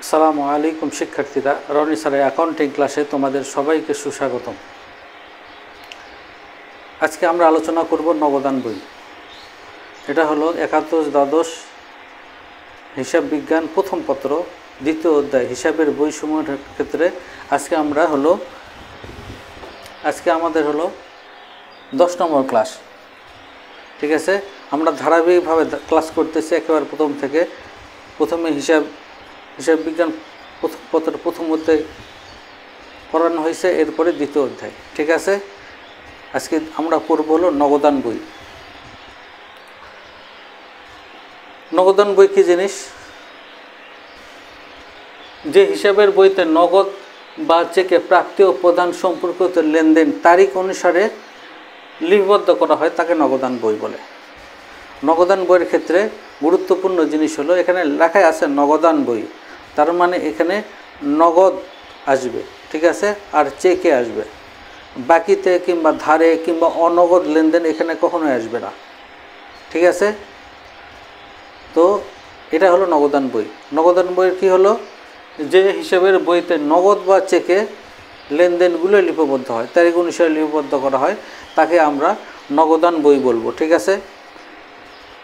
আসসালামু আলাইকুম শিক্ষার্থীরা, রনি স্যারের অ্যাকাউন্টিং ক্লাসে তোমাদের সবাইকে সুস্বাগতম। আজকে আমরা আলোচনা করব নগদান বই। এটা হলো একাদশ দ্বাদশ হিসাব বিজ্ঞান প্রথম পত্র দ্বিতীয় অধ্যায় হিসাবের বইসমূহের ক্ষেত্রে আজকে আমাদের হলো 10 নম্বর ক্লাস। ঠিক আছে, আমরা ধারাবাহিকভাবে ক্লাস করতেছি একেবারে প্রথম থেকে। প্রথমে হিসাব বিজ্ঞান প্রথম অধ্যায় পড়ানো হয়েছে, এরপরে দ্বিতীয় অধ্যায়। ঠিক আছে, আজকে আমরা পড়ব হলো নগদান বই। নগদান বই কী জিনিস? যে হিসাবের বইতে নগদ বা চেকে প্রাপ্তি ও প্রদান সম্পর্কিত লেনদেন তারিখ অনুসারে লিপিবদ্ধ করা হয় তাকে নগদান বই বলে। নগদান বইয়ের ক্ষেত্রে গুরুত্বপূর্ণ জিনিস হলো এখানে লেখাই আছে নগদান বই, তার মানে এখানে নগদ আসবে। ঠিক আছে, আর চেকে আসবে, বাকিতে কিংবা ধারে কিংবা অনগদ লেনদেন এখানে কখনোই আসবে না। ঠিক আছে, তো এটা হলো নগদান বই। নগদান বইয়ের কী হলো, যে হিসাবের বইতে নগদ বা চেকে লেনদেনগুলো লিপিবদ্ধ হয়, তারিখ অনুসারে লিপিবদ্ধ করা হয়, তাকে আমরা নগদান বই বলবো। ঠিক আছে,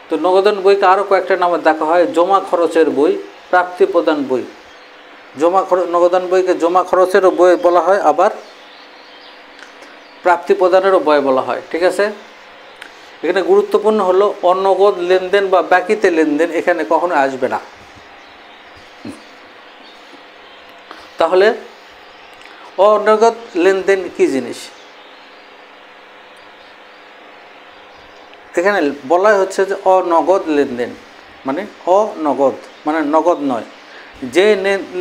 তো নগদান বইকে আরও কয়েকটা নামে দেখা হয়। জমা খরচের বই, প্রাপ্তি প্রদান বই। নগদান বইকে জমা খরচেরও বই বলা হয়, আবার প্রাপ্তি প্রদানেরও বই বলা হয়। ঠিক আছে, এখানে গুরুত্বপূর্ণ হলো অনগদ লেনদেন বা বাকিতে লেনদেন এখানে কখনো আসবে না। তাহলে অনগদ লেনদেন কি জিনিস? এখানে বলা হচ্ছে যে অনগদ লেনদেন মানে অনগদ মানে নগদ নয়, যে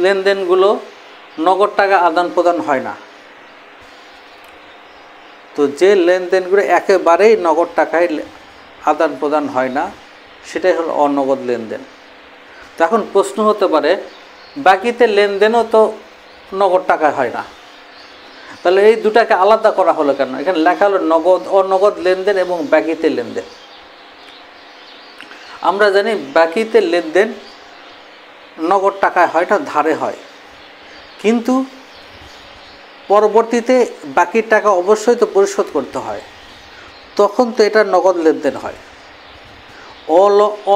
লেনদেনগুলো নগদ টাকা আদান প্রদান হয় না। তো যে লেনদেনগুলো একেবারেই নগদ টাকায় আদান প্রদান হয় না, সেটাই হলো অনগদ লেনদেন। তো এখন প্রশ্ন হতে পারে, বাকিতে লেনদেনও তো নগদ টাকায় হয় না, তাহলে এই দুটাকে আলাদা করা হলো কেন? এখানে লেখা হলো নগদ, অনগদ লেনদেন এবং বাকিতে লেনদেন। আমরা জানি বাকিতে লেনদেন নগদ টাকায় হয় না, ধারে হয়, কিন্তু পরবর্তীতে বাকির টাকা অবশ্যই তো পরিশোধ করতে হয়, তখন তো এটা নগদ লেনদেন হয়।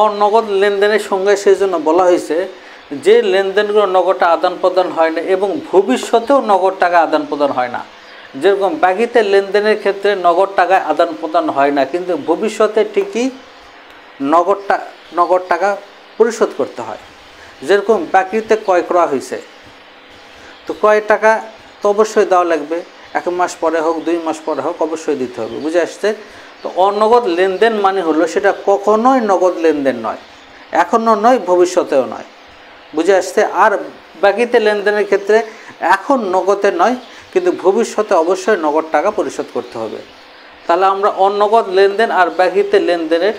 অনগদ লেনদেনের সঙ্গে সেই জন্য বলা হয়েছে যে লেনদেনগুলো নগদ আদান প্রদান হয় না এবং ভবিষ্যতেও নগদ টাকা আদান প্রদান হয় না। যেরকম বাকিতে লেনদেনের ক্ষেত্রে নগদ টাকায় আদান প্রদান হয় না, কিন্তু ভবিষ্যতে ঠিকই নগদ টাকা পরিশোধ করতে হয়। যেরকম বাকিতে ক্রয় করা হয়েছে, তো ক্রয় টাকা তো অবশ্যই দেওয়া লাগবে, 1 মাস পরে হোক 2 মাস পরে হোক অবশ্যই দিতে হবে। বুঝে আসছে? তো অনগদ লেনদেন মানে হলো সেটা কখনোই নগদ লেনদেন নয়, এখনও নয়, ভবিষ্যতেও নয়। বুঝে আসছে? আর বাকিতে লেনদেনের ক্ষেত্রে এখন নগদে নয়, কিন্তু ভবিষ্যতে অবশ্যই নগদ টাকা পরিশোধ করতে হবে। তাহলে আমরা অনগদ লেনদেন আর বাকিতে লেনদেনের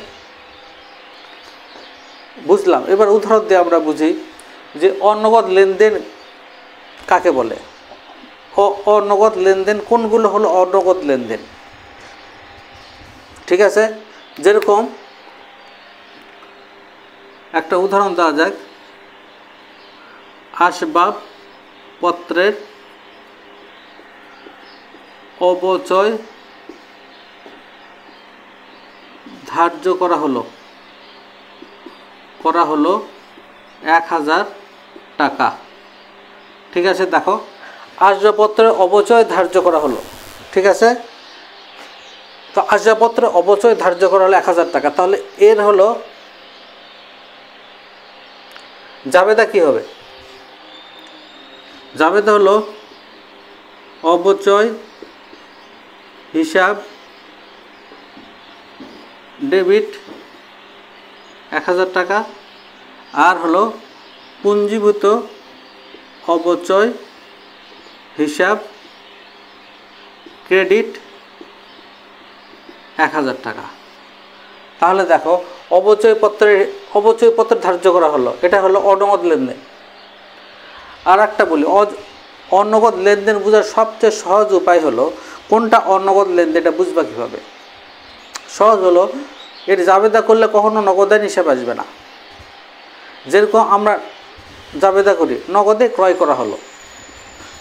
বুঝলাম। এবার উদাহরণ দিয়ে আমরা বুঝি যে অনগদ লেনদেন কাকে বলে, অনগদ লেনদেন কোনগুলো হলো অনগদ লেনদেন। ঠিক আছে, যেরকম একটা উদাহরণ দেওয়া যাক, আসবাবপত্রের অবচয় ধার্য করা হলো 1000 টাকা। ঠিক আছে, দেখো আসবাবপত্রের অবচয় ধার্য করা হলো। ঠিক আছে, তো আসবাবপত্রের অবচয় ধার্য করা হলো 1000 টাকা। তাহলে এর হলো জাবেদা কি হবে? জাবেদা হলো অবচয় হিসাব ডেবিট 1000 টাকা, আর হলো পুঞ্জীভূত অবচয় হিসাব ক্রেডিট 1000 টাকা। তাহলে দেখো অবচয়পত্র ধার্য করা হলো, এটা হলো অনগদ লেনদেন। আর একটা বলি, অনগদ লেনদেন বোঝার সবচেয়ে সহজ উপায় হলো কোনটা অনগদ লেনদেন, এটা বুঝবা কীভাবে? সহজ হলো, এর জাবেদা করলে কখনো নগদান হিসাব আসবে না। যেরকম আমরা জাবেদা করি, নগদে ক্রয় করা হলো,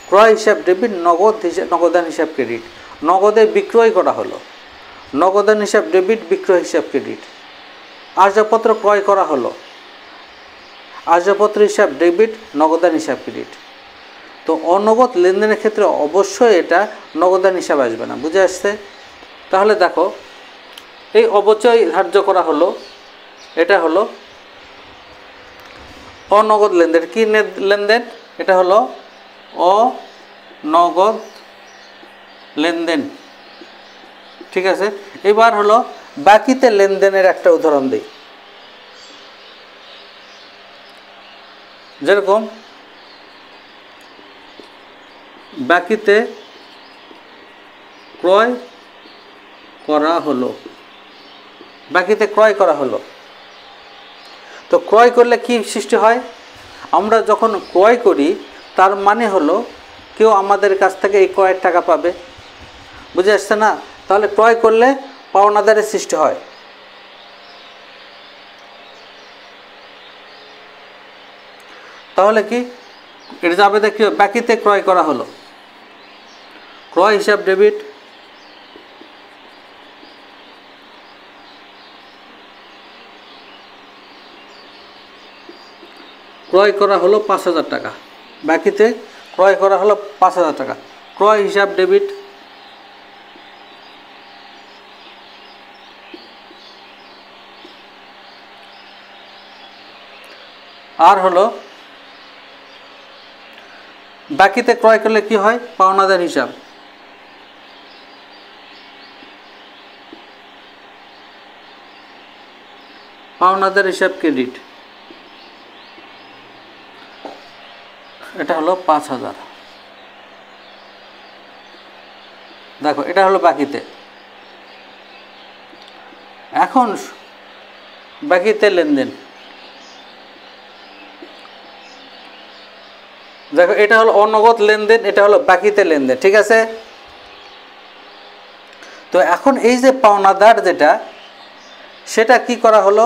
ক্রয় হিসাব ডেবিট, নগদান হিসাব ক্রেডিট। নগদে বিক্রয় করা হলো, নগদান হিসাব ডেবিট, বিক্রয় হিসাব ক্রেডিট। আসবাবপত্র ক্রয় করা হলো, আসবাবপত্র হিসাব ডেবিট, নগদান হিসাব ক্রেডিট। তো অনগদ লেনদেনের ক্ষেত্রে অবশ্যই এটা নগদান হিসাব আসবে না, বুঝে আসছে? তাহলে দেখো এই অবচয় ধার্য করা হলো, এটা হলো অনগদ লেনদেন। কি লেনদেন? এটা হলো অনগদ লেনদেন, ঠিক আছে। এবার হলো বাকিতে লেনদেনের একটা উদাহরণ দিই। যেরকম বাকিতে ক্রয় করা হলো, বাকিতে ক্রয় করা হলো। তো ক্রয় করলে কি সৃষ্টি হয়? আমরা যখন ক্রয় করি তার মানে হলো কেউ আমাদের কাছ থেকে এই ক্রয়ের টাকা পাবে, বুঝে আসছে না? তাহলে ক্রয় করলে পাওনাদারের সৃষ্টি হয়। তাহলে কি এটা যাবে দেখি বাকিতে ক্রয় করা হলো, ক্রয় হিসাব ডেবিট, ক্রয় করা হলো 5,000 টাকা, বাকিতে ক্রয় করা হলো 5,000 টাকা, ক্রয় হিসাব ডেবিট, আর হলো বাকিতে ক্রয় করলে কি হয়? পাওনাদার হিসাব, পাওনাদার হিসাব ক্রেডিট। এটা হলো 5,000। দেখো এটা হলো বাকিতে। এখন বাকিতে লেনদেন, দেখো এটা হলো অনগদ লেনদেন, এটা হলো বাকিতে লেনদেন, ঠিক আছে। তো এখন এই যে পাওনাদার যেটা, সেটা কি করা হলো?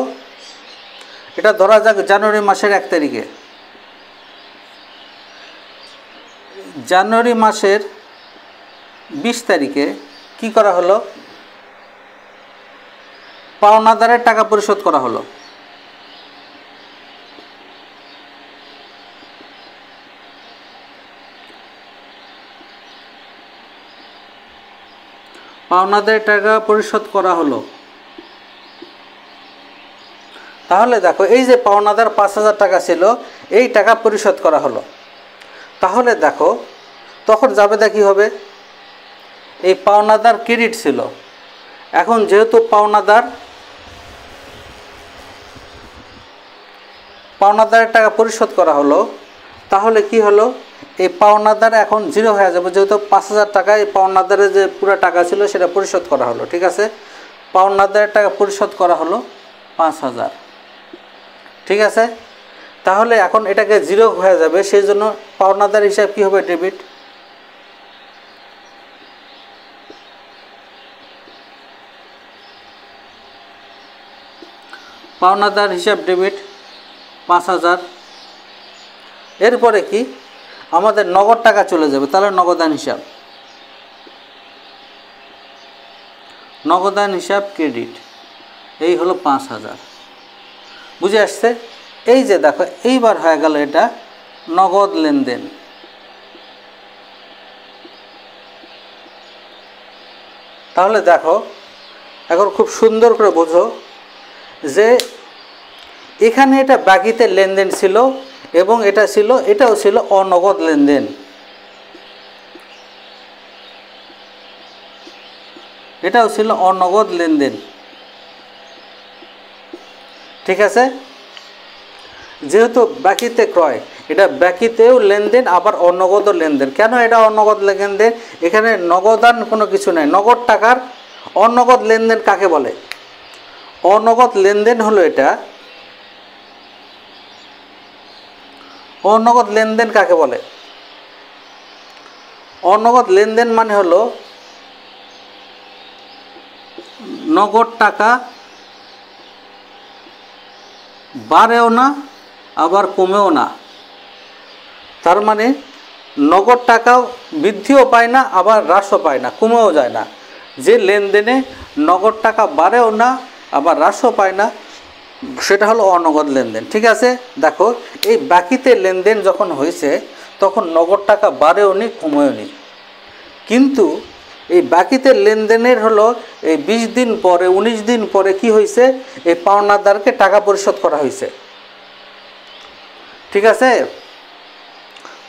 এটা ধরা যাক জানুয়ারি মাসের 1 তারিখে, জানুয়ারি মাসের 20 তারিখে কি করা হলো? পাওনাদারের টাকা পরিশোধ করা হলো। পাওনাদারের টাকা পরিশোধ করা হলো। তাহলে দেখো এই যে পাওনাদার 5,000 টাকা ছিল, এই টাকা পরিশোধ করা হলো। তাহলে দেখো তখন জাবেদা কি হবে? এই পাওনাদার ক্রেডিট ছিল, এখন যেহেতু পাওনাদারের টাকা পরিশোধ করা হলো, তাহলে কি হলো? এই পাওনাদার এখন জিরো হয়ে যাবে, যেহেতু 5,000 টাকা এই পাওনাদারের যে পুরো টাকা ছিল সেটা পরিশোধ করা হলো, ঠিক আছে। পাওনাদারের টাকা পরিশোধ করা হলো 5,000, ঠিক আছে। তাহলে এখন এটাকে জিরো হয়ে যাবে, সেই জন্য পাওনাদার হিসাব কি হবে? ডেবিট। পাওনাদার হিসাব ডেবিট 5,000। এরপরে কি আমাদের নগদ টাকা চলে যাবে, তাহলে নগদান হিসাব, নগদান হিসাব ক্রেডিট, এই হলো 5,000, বুঝে আসছে? এই যে দেখো এইবার হয়ে গেল এটা নগদ লেনদেন। তাহলে দেখো এখন খুব সুন্দর করে বোঝো যে এখানে এটা বাকিতে লেনদেন ছিল এবং এটাও ছিল অনগদ লেনদেন, এটাও ছিল অনগদ লেনদেন, ঠিক আছে। যেহেতু বাকিতে ক্রয়, এটা বাকিতেও লেনদেন আবার অনগদও লেনদেন। কেন এটা অনগদ লেনদেন? এখানে নগদান কোনো কিছু নেই, নগদ টাকার অনগদ লেনদেন কাকে বলে? অনগদ লেনদেন হলো এটা, অনগদ লেনদেন কাকে বলে? অনগদ লেনদেন মানে হলো নগদ টাকা বাড়েও না আবার কমেও না, তার মানে নগদ টাকাও বৃদ্ধিও পায় না, আবার হ্রাসও পায় না, কমেও যায় না। যে লেনদেনে নগদ টাকা বাড়েও না আবার হ্রাসও পায় না, সেটা হলো অনগদ লেনদেন। ঠিক আছে, দেখো এই বাকিতে লেনদেন যখন হয়েছে তখন নগদ টাকা বাড়েও নি কমেও নি, কিন্তু এই বাকিতে লেনদেনের হলো এই 20 দিন পরে 19 দিন পরে কি হয়েছে, এই পাওনাদারকে টাকা পরিশোধ করা হয়েছে। ঠিক আছে,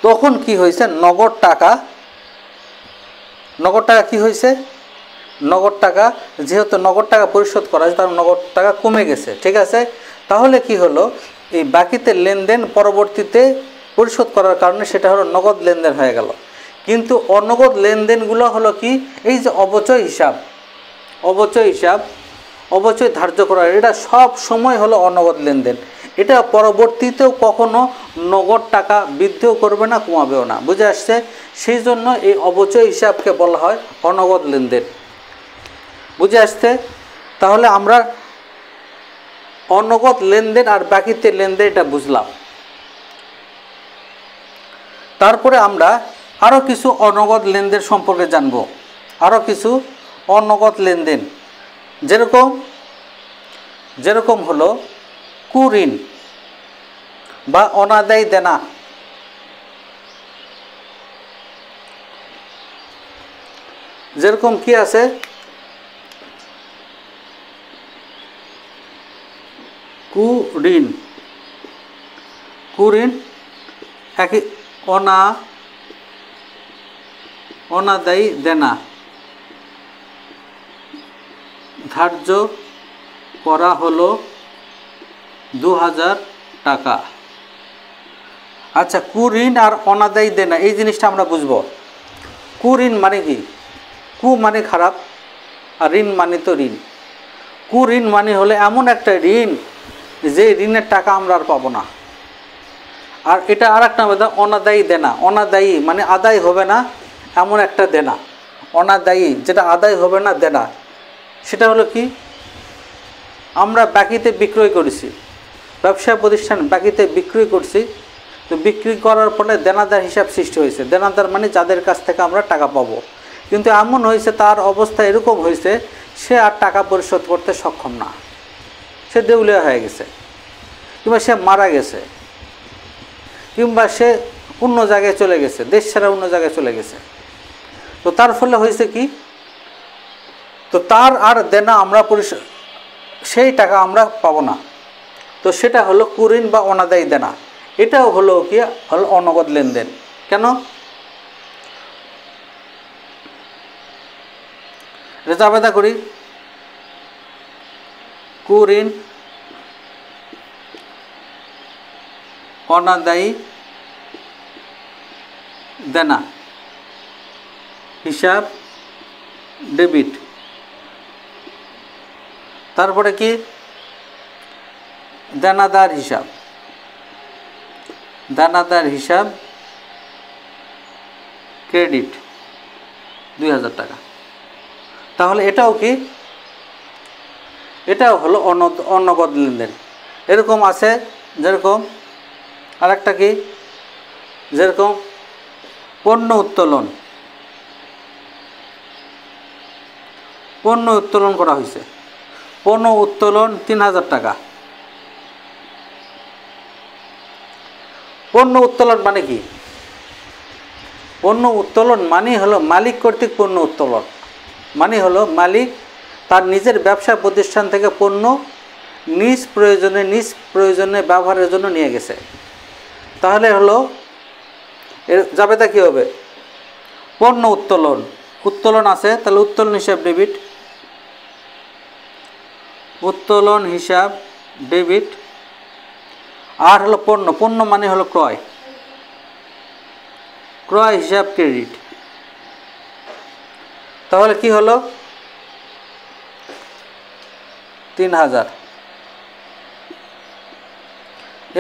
তখন কি হয়েছে, নগদ টাকা কি হয়েছে, নগদ টাকা, যেহেতু নগদ টাকা পরিশোধ করা হয়েছে তার নগদ টাকা কমে গেছে। ঠিক আছে, তাহলে কি হলো, এই বাকিতে লেনদেন পরবর্তীতে পরিশোধ করার কারণে সেটা হলো নগদ লেনদেন হয়ে গেল। কিন্তু অনগদ লেনদেনগুলো হলো কি, এই যে অবচয় হিসাব অবচয় ধার্য করা, এটা সব সময় হলো অনগদ লেনদেন। এটা পরবর্তীতেও কখনো নগদ টাকা বৃদ্ধিও করবে না কমাবেও না, বুঝে আসছে? সেই জন্য এই অবচয় হিসাবকে বলা হয় অনগদ লেনদেন, বুঝে আসছে? তাহলে আমরা অনগদ লেনদেন আর বাকিতে লেনদেন এটা বুঝলাম। তারপরে আমরা আরও কিছু অনগদ লেনদেন সম্পর্কে জানব, আরও কিছু অনগদ লেনদেন, যেরকম হলো কুঋণ বা অনাদায়ী দেনা। যেরকম কি আছে, কুঋণ একই অনাদায়ী দেনা ধার্য করা হলো 2000 টাকা। আচ্ছা, কুঋণ আর অনাদায়ী দেনা এই জিনিসটা আমরা বুঝবো। কুঋণ মানে কি? কু মানে খারাপ আর ঋণ মানে তো ঋণ। কুঋণ মানে হলে এমন একটা ঋণ যে ঋণের টাকা আমরা আর পাবো না। আর এটা আর একটা নাম অনাদায়ী দেনা। অনাদায়ী মানে আদায় হবে না এমন একটা দেনা। অনাদায়ী যেটা আদায় হবে না দেনা, সেটা হলো কি, আমরা বাকিতে বিক্রয় করেছি, ব্যবসা প্রতিষ্ঠান বাকিতে বিক্রয় করছি, তো বিক্রি করার ফলে দেনাদার হিসাব সৃষ্টি হয়েছে। দেনাদার মানে যাদের কাছ থেকে আমরা টাকা পাবো, কিন্তু এমন হয়েছে তার অবস্থা এরকম হয়েছে সে আর টাকা পরিশোধ করতে সক্ষম না, সে দেউলিয়া হয়ে গেছে, কিংবা সে মারা গেছে, কিংবা সে অন্য জায়গায় চলে গেছে, দেশ ছাড়া অন্য জায়গায় চলে গেছে। তো তার ফলে হয়েছে কি, তো তার আর দেনা আমরা সেই টাকা আমরা পাবো না। তো সেটা হলো কুঋণ বা অনাদায়ী দেনা। এটাও হলো কি, হলো অনগদ লেনদেন। কেন? রেজাবেদা করি, কুঋণ অনাদায়ী দেনা হিসাব ডেবিট। তারপরে কি, দানাদার হিসাব ক্রেডিট 2000 টাকা। তাহলে এটাও কি, এটাও হলো অনগদ লেনদেন। এরকম আছে, যেরকম আরেকটা কি, যেরকম পণ্য উত্তোলন করা হয়েছে, পণ্য উত্তোলন 3000 টাকা। পণ্য উত্তোলন মানে কি? পণ্য উত্তোলন মানে হলো মালিক কর্তৃক পণ্য উত্তোলন, মানে হলো মালিক তার নিজের ব্যবসা প্রতিষ্ঠান থেকে পণ্য নিজ প্রয়োজনে ব্যবহারের জন্য নিয়ে গেছে। তাহলে হলো এর জাবেদা কী হবে, পণ্য উত্তোলন আছে, তাহলে উত্তোলন হিসাব ডেবিট, আর হলো পণ্য মানে হলো ক্রয় হিসাব ক্রেডিট। তাহলে কি হলো, 3000।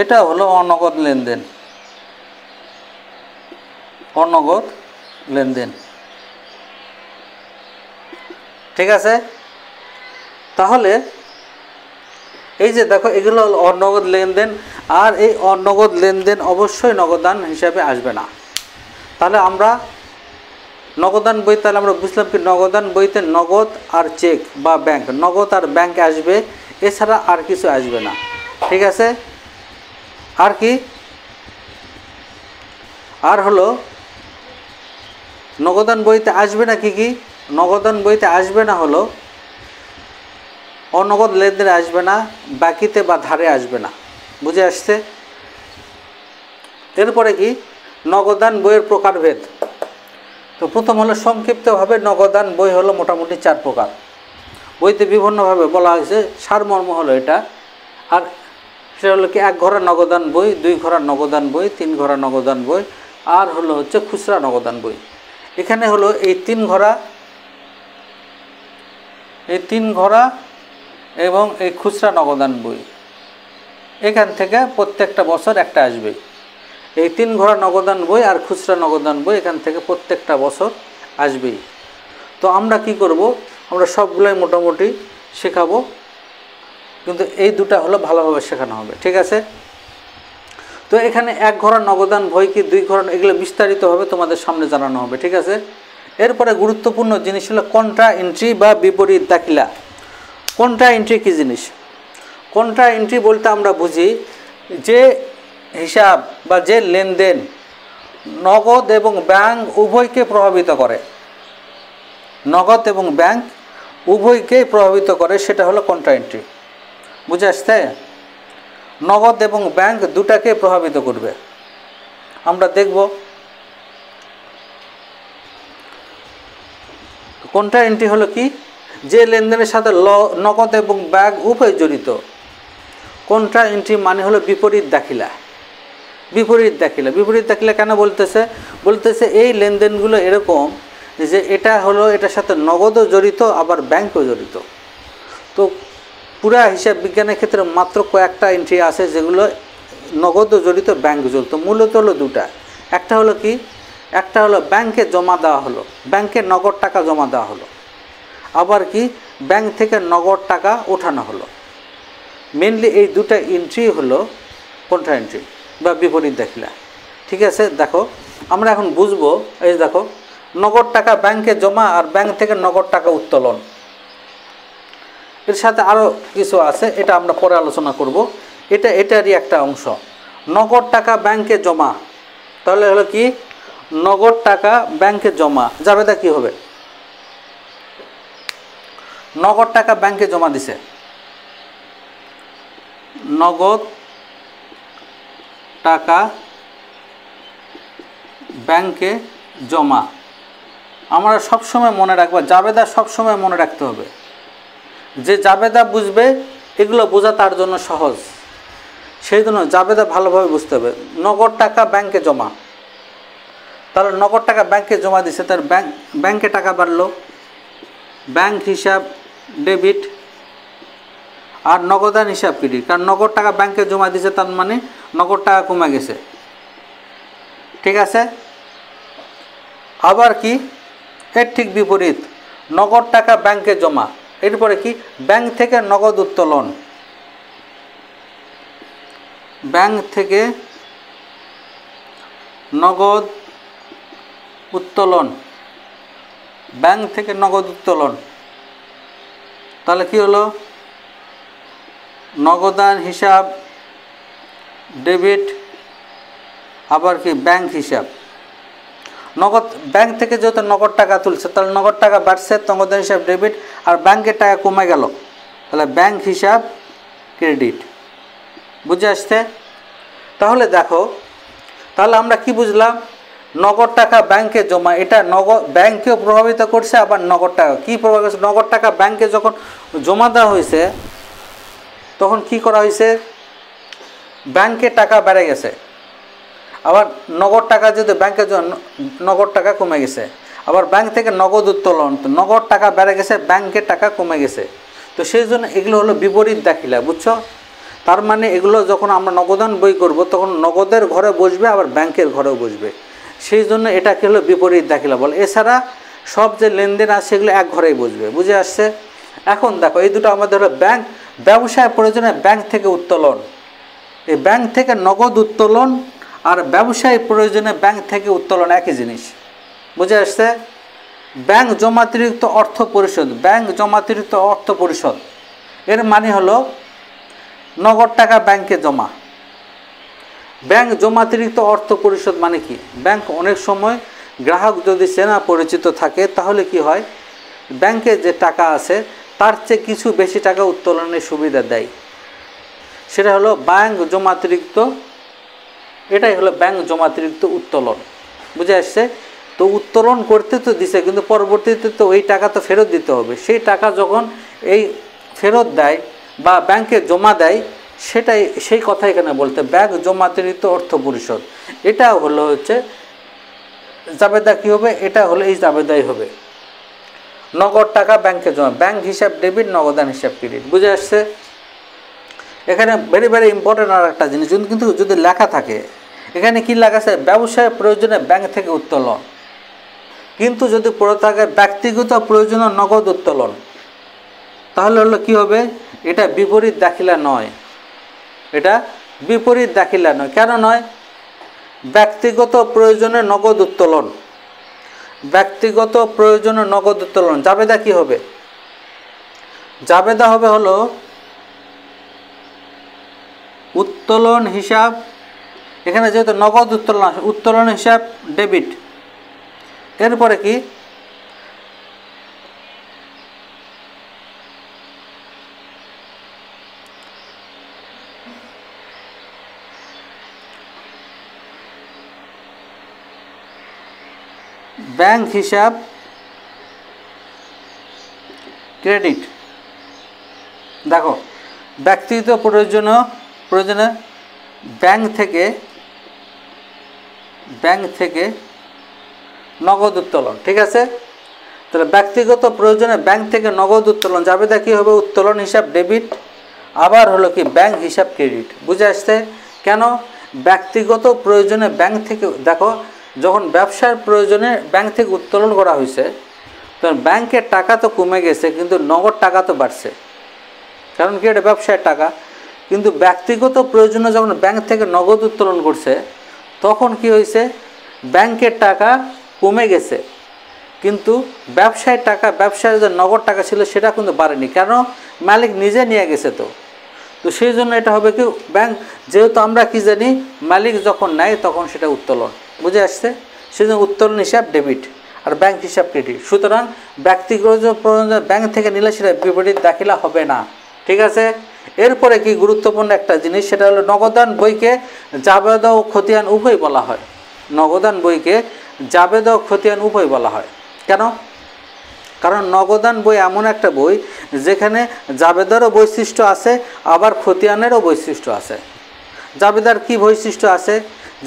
এটা হলো অনগদ লেনদেন। ঠিক আছে, তাহলে এই যে দেখো এগুলো হলো অনগদ লেনদেন, আর এই অনগদ লেনদেন অবশ্যই নগদান হিসাবে আসবে না। তাহলে আমরা নগদান বই, তাহলে আমরা বুঝলাম কি নগদান বইতে নগদ আর চেক বা ব্যাংক, নগদ আর ব্যাংক আসবে, এছাড়া আর কিছু আসবে না। ঠিক আছে, আর কি, আর হলো নগদান বইতে আসবে না কি, নগদান বইতে আসবে না হলো অনগদ লেনদেনে আসবে না, বাকিতে বা ধারে আসবে না। বুঝে আসছে? এরপরে কি নগদান বইয়ের প্রকারভেদ। তো প্রথম হলো সংক্ষিপ্তভাবে নগদান বই হলো মোটামুটি 4 প্রকার। বইতে বিভিন্নভাবে বলা হয়েছে, সারমর্ম হলো এটা। আর সেটা হলো কি 1 ঘরা নগদান বই, 2 ঘরা নগদান বই, 3 ঘরা নগদান বই, আর হলো হচ্ছে খুচরা নগদান বই। এখানে হলো এই 3 ঘরা এবং এই খুচরা নগদান বই, এখান থেকে প্রত্যেকটা বছর একটা আসবে। এই 3 ঘরা নগদান বই আর খুচরা নগদান বই এখান থেকে প্রত্যেকটা বছর আসবেই। তো আমরা কি করব, আমরা সবগুলোই মোটামুটি শেখাবো, কিন্তু এই দুটা হলো ভালোভাবে শেখানো হবে। ঠিক আছে, তো এখানে 1 ঘরা নগদান বই কি 2 ঘরা, এগুলো বিস্তারিতভাবে তোমাদের সামনে জানানো হবে। ঠিক আছে, এরপরে গুরুত্বপূর্ণ জিনিস হলো কন্ট্রা এন্ট্রি বা বিপরীত দাখিলা। কন্ট্রা এন্ট্রি কী জিনিস? কন্ট্রা এন্ট্রি বলতে আমরা বুঝি যে হিসাব বা যে লেনদেন নগদ এবং ব্যাংক উভয়কে প্রভাবিত করে, নগদ এবং ব্যাংক উভয়কেই প্রভাবিত করে, সেটা হলো কন্ট্রা এন্ট্রি। বুঝে আসছে? নগদ এবং ব্যাংক দুটাকে প্রভাবিত করবে। আমরা দেখব কন্ট্রা এন্ট্রি হলো কি, যে লেনদেনের সাথে নগদ এবং ব্যাংক উভয় জড়িত। কন্ট্রা এন্ট্রি মানে হলো বিপরীত দাখিলা। বিপরীত দাখিলা, বিপরীত দাখিলা কেন বলতেছে এই লেনদেনগুলো এরকম যে এটা হলো এটার সাথে নগদও জড়িত আবার ব্যাংকও জড়িত। তো পুরা হিসাব বিজ্ঞানের ক্ষেত্রে মাত্র কয়েকটা এন্ট্রি আছে যেগুলো নগদও জড়িত ব্যাংক জড়িত। মূলত হলো দুটা, একটা হলো কি, একটা হলো ব্যাংকে জমা দেওয়া হলো, ব্যাংকে নগদ টাকা জমা দেওয়া হলো, আবার কি ব্যাংক থেকে নগদ টাকা ওঠানো হলো। মেনলি এই দুটা এন্ট্রি হলো কন্ট্রা এন্ট্রি বা বিপরীত দাখিলা। ঠিক আছে, দেখো আমরা এখন বুঝবো। এই দেখো, নগদ টাকা ব্যাংকে জমা আর ব্যাংক থেকে নগদ টাকা উত্তোলন, এর সাথে আরও কিছু আছে, এটা আমরা পরে আলোচনা করব। এটারই একটা অংশ। নগদ টাকা ব্যাংকে জমা, তাহলে হলো কি, নগদ টাকা ব্যাংকে জমা যাবে, তা কী হবে, নগদ টাকা ব্যাংকে জমা দিছে, নগদ টাকা ব্যাংকে জমা। আমরা সবসময় মনে রাখবো, জাবেদা সবসময় মনে রাখতে হবে। যে জাবেদা বুঝবে এগুলো বোঝা তার জন্য সহজ, সেই জন্য জাবেদা ভালোভাবে বুঝতে হবে। নগদ টাকা ব্যাংকে জমা, তাহলে নগদ টাকা ব্যাংকে জমা দিছে, তার ব্যাংকে টাকা বাড়লো, ব্যাংক হিসাব ডেবিট, আর নগদান হিসাব ক্রেডিট। কারণ নগদ টাকা ব্যাংকে জমা দিছে তার মানে নগদ টাকা কমে গেছে। ঠিক আছে, আবার কি এর ঠিক বিপরীত, নগদ টাকা ব্যাংকে জমা, এরপরে কি ব্যাংক থেকে নগদ উত্তোলন, ব্যাংক থেকে নগদ উত্তোলন, ব্যাংক থেকে নগদ উত্তোলন। তাহলে কি হলো, নগদান হিসাব ডেবিট, আবার কি ব্যাংক হিসাব। নগদ ব্যাংক থেকে যেহেতু নগদ টাকা তুলছে, তাহলে নগদ টাকা বাড়ছে, নগদান হিসাব ডেবিট, আর ব্যাংকের টাকা কমে গেল, তাহলে ব্যাংক হিসাব ক্রেডিট। বুঝে আসছে? তাহলে দেখো, তাহলে আমরা কি বুঝলাম, নগদ টাকা ব্যাংকে জমা, এটা নগদ ব্যাংকেও প্রভাবিত করছে, আবার নগদ টাকা কি প্রভাবিত করছে, নগদ টাকা ব্যাংকে যখন জমা দেওয়া হয়েছে তখন কি করা হয়েছে, ব্যাংকে টাকা বেড়ে গেছে, আবার নগদ টাকা যদি ব্যাংকে নগদ টাকা কমে গেছে, আবার ব্যাংক থেকে নগদ উত্তোলন, তো নগদ টাকা বেড়ে গেছে, ব্যাংকের টাকা কমে গেছে। তো সেই জন্য এগুলো হলো বিপরীত দাখিলা। বুঝছো? তার মানে এগুলো যখন আমরা নগদান বই করব তখন নগদের ঘরে বসবে, আবার ব্যাংকের ঘরেও বসবে, সেই জন্য এটাকে হলো বিপরীত দাখিলা বলে। এছাড়া সব যে লেনদেন আছে সেগুলো এক ঘরেই বসবে। বুঝে আসছে? এখন দেখো, এই দুটো আমাদের হলো ব্যাংক, ব্যবসায় প্রয়োজনে ব্যাংক থেকে উত্তোলন, এই ব্যাংক থেকে নগদ উত্তোলন আর ব্যবসায়ী প্রয়োজনে ব্যাংক থেকে উত্তোলন একই জিনিস। বুঝে আসছে? ব্যাংক জমাতিরিক্ত অর্থ পরিশোধ, ব্যাংক জমাতিরিক্ত অর্থ পরিশোধ এর মানে হলো নগদ টাকা ব্যাংকে জমা। ব্যাংক জমাতিরিক্ত অর্থ পরিশোধ মানে কি? ব্যাংক অনেক সময় গ্রাহক যদি চেনা পরিচিত থাকে তাহলে কি হয়, ব্যাংকে যে টাকা আছে তার চেয়ে কিছু বেশি টাকা উত্তোলনের সুবিধা দেয়। সেটা হলো ব্যাংক জমাতিরিক্ত, এটাই হলো ব্যাংক জমাতিরিক্ত উত্তোলন। বুঝে আসছে? তো উত্তোলন করতে তো দিছে, কিন্তু পরবর্তীতে তো ওই টাকা তো ফেরত দিতে হবে। সেই টাকা যখন এই ফেরত দেয় বা ব্যাংকে জমা দেয়, সেটাই সেই কথা এখানে বলতে, ব্যাংক জমাতিরিক্ত অর্থ পরিশোধ। এটা হলো হচ্ছে জাবেদা। কী হবে? এটা হলো এই জাবেদাই হবে। নগদ টাকা ব্যাংকে জমা, ব্যাংক হিসাব ডেবিট, নগদান হিসাব ক্রেডিট। বুঝে আসছে? এখানে ভেরি ভেরি ইম্পর্টেন্ট আর একটা জিনিস, কিন্তু যদি লেখা থাকে এখানে কি লেখা আছে, ব্যবসায় প্রয়োজনে ব্যাংক থেকে উত্তোলন, কিন্তু যদি পড়ে থাকে ব্যক্তিগত প্রয়োজনে নগদ উত্তোলন, তাহলে হলো কি হবে, এটা বিপরীত দাখিলা নয়। এটা বিপরীত দাখিলা নয়। কেন নয়? ব্যক্তিগত প্রয়োজনে নগদ উত্তোলন, ব্যক্তিগত প্রয়োজনে নগদ উত্তোলন, জাবেদা কি হবে? জাবেদা হবে হলো উত্তোলন হিসাব, এখানে যেহেতু নগদ উত্তোলন, উত্তোলন হিসাব ডেবিট। এরপরে কি, ব্যাংক হিসাব ক্রেডিট। দেখো, ব্যক্তিগত প্রয়োজনে ব্যাংক থেকে নগদ উত্তোলন। ঠিক আছে? তাহলে ব্যক্তিগত প্রয়োজনে ব্যাংক থেকে নগদ উত্তোলন, জাবেদা কি হবে? উত্তোলন হিসাব ডেবিট, আবার হলো কি ব্যাংক হিসাব ক্রেডিট। বুঝে আসছে? কেন? ব্যক্তিগত প্রয়োজনে ব্যাংক থেকে, দেখো যখন ব্যবসার প্রয়োজনে ব্যাংক থেকে উত্তোলন করা হয়েছে তখন ব্যাংকের টাকা তো কমে গেছে, কিন্তু নগদ টাকা তো বাড়ছে। কারণ কি, এটা ব্যবসায়ের টাকা। কিন্তু ব্যক্তিগত প্রয়োজনে যখন ব্যাংক থেকে নগদ উত্তোলন করছে তখন কি হয়েছে, ব্যাংকের টাকা কমে গেছে, কিন্তু ব্যবসায়ের টাকা, ব্যবসায়ের যে নগদ টাকা ছিল সেটা কিন্তু বাড়েনি। কেন? মালিক নিজে নিয়ে গেছে। তো সেই জন্য এটা হবে কি, ব্যাংক, যেহেতু আমরা কি জানি, মালিক যখন নেয় তখন সেটা উত্তোলন। বুঝে আসছে? সেই জন্য উত্তোলন হিসাব ডেবিট আর ব্যাংক হিসাব ক্রেডিট। সুতরাং ব্যক্তিগত ব্যাংক থেকে নিলে সেটা বিপরীত দাখিলা হবে না। ঠিক আছে? এরপরে কি গুরুত্বপূর্ণ একটা জিনিস, সেটা হলো নগদান বইকে জাবেদা ও খতিয়ান উভয় বলা হয়। নগদান বইকে জাবেদা ও খতিয়ান উভয় বলা হয়। কেন? কারণ নগদান বই এমন একটা বই যেখানে জাবেদারও বৈশিষ্ট্য আছে, আবার খতিয়ানেরও বৈশিষ্ট্য আছে। জাবেদার কি বৈশিষ্ট্য আছে?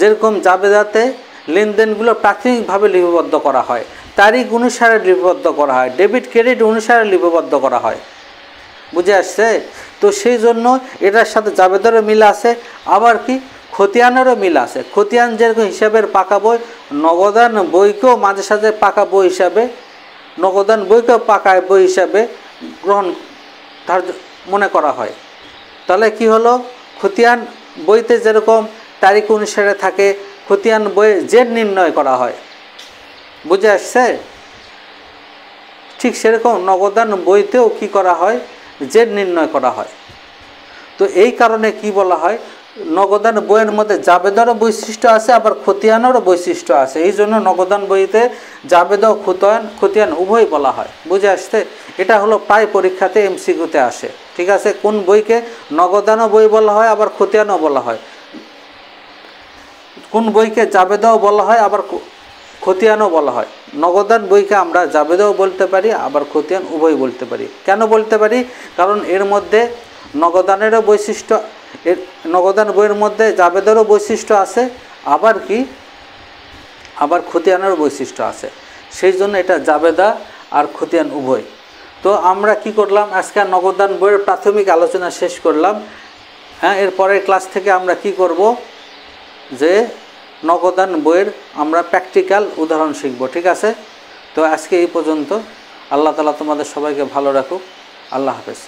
যেরকম জাবেদাতে লেনদেনগুলো প্রাথমিকভাবে লিপিবদ্ধ করা হয়, তারিখ অনুসারে লিপিবদ্ধ করা হয়, ডেবিট ক্রেডিট অনুসারে লিপিবদ্ধ করা হয়। বুঝে আসছে? তো সেই জন্য এটার সাথে জাবেদারও মিল আছে, আবার কি খতিয়ানেরও মিল আছে। খতিয়ান যেরকম হিসাবের পাকা বই, নগদান বইকেও মাঝে সাঝে পাকা বই হিসাবে, নগদান বইকেও পাকা বই হিসাবে গ্রহণ মনে করা হয়। তাহলে কি হলো, খতিয়ান বইতে যেরকম তারিখ অনুসারে থাকে, খতিয়ান বইয়ে জেড নির্ণয় করা হয়। বুঝে আসছে? ঠিক সেরকম নগদান বইতেও কি করা হয়, জেড নির্ণয় করা হয়। তো এই কারণে কি বলা হয়, নগদান বইয়ের মধ্যে জাবেদারও বৈশিষ্ট্য আছে, আবার খতিয়ানেরও বৈশিষ্ট্য আছে। এই জন্য নগদান বইতে জাবেদা ও খতিয়ান উভয় বলা হয়। বুঝে আসছে? এটা হলো প্রায় পরীক্ষাতে এমসিকিউতে আসে। ঠিক আছে? কোন বইকে নগদানও বই বলা হয়, আবার খতিয়ানও বলা হয়। কোন বইকে জাবেদাও বলা হয়, আবার খতিয়ানও বলা হয়। নগদান বইকে আমরা জাবেদাও বলতে পারি, আবার খতিয়ান উভয় বলতে পারি। কেন বলতে পারি? কারণ এর মধ্যে নগদানেরও বৈশিষ্ট্য, এর নগদান বইয়ের মধ্যে জাবেদারও বৈশিষ্ট্য আছে, আবার কি, আবার খতিয়ানেরও বৈশিষ্ট্য আছে। সেই জন্য এটা জাবেদা আর খতিয়ান উভয়। তো আমরা কি করলাম, আজকে নগদান বইয়ের প্রাথমিক আলোচনা শেষ করলাম। হ্যাঁ, এর পরের ক্লাস থেকে আমরা কি করব, যে নগদান বইয়ের আমরা প্র্যাকটিক্যাল উদাহরণ শিখব। ঠিক আছে? তো আজকে এই পর্যন্ত। আল্লাহ তাআলা তোমাদের সবাইকে ভালো রাখুক। আল্লাহ হাফেজ।